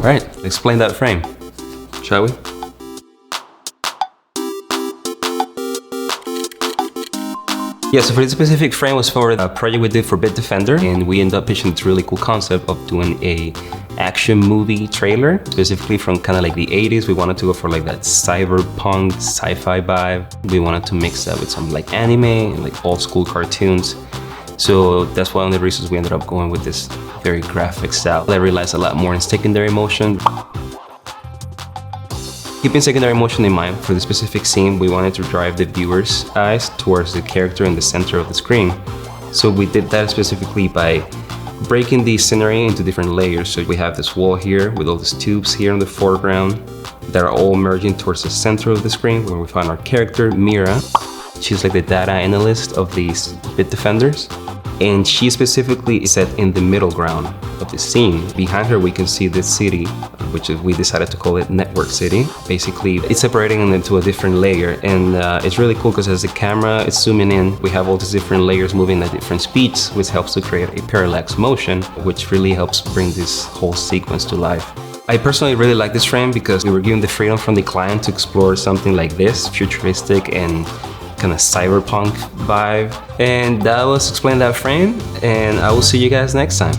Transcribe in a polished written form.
All right, explain that frame, shall we? Yeah, so for this specific frame was for a project we did for Bitdefender, and we ended up pitching this really cool concept of doing a action movie trailer, specifically from kind of like the 80s. We wanted to go for like that cyberpunk, sci-fi vibe. We wanted to mix that with some like anime and like old school cartoons. So that's one of the reasons we ended up going with this very graphic style. I realized a lot more in secondary motion. Keeping secondary motion in mind, for the specific scene, we wanted to drive the viewer's eyes towards the character in the center of the screen. So we did that specifically by breaking the scenery into different layers. So we have this wall here with all these tubes here in the foreground that are all merging towards the center of the screen, where we find our character, Mira. She's like the data analyst of these Bitdefenders. And she specifically is set in the middle ground of the scene. Behind her, we can see this city, which we decided to call it Network City. Basically, it's separating into a different layer, and it's really cool because as the camera is zooming in, we have all these different layers moving at different speeds, which helps to create a parallax motion, which really helps bring this whole sequence to life. I personally really like this frame because we were given the freedom from the client to explore something like this, futuristic and kind of cyberpunk vibe. And that was Explain That Frame, and I will see you guys next time.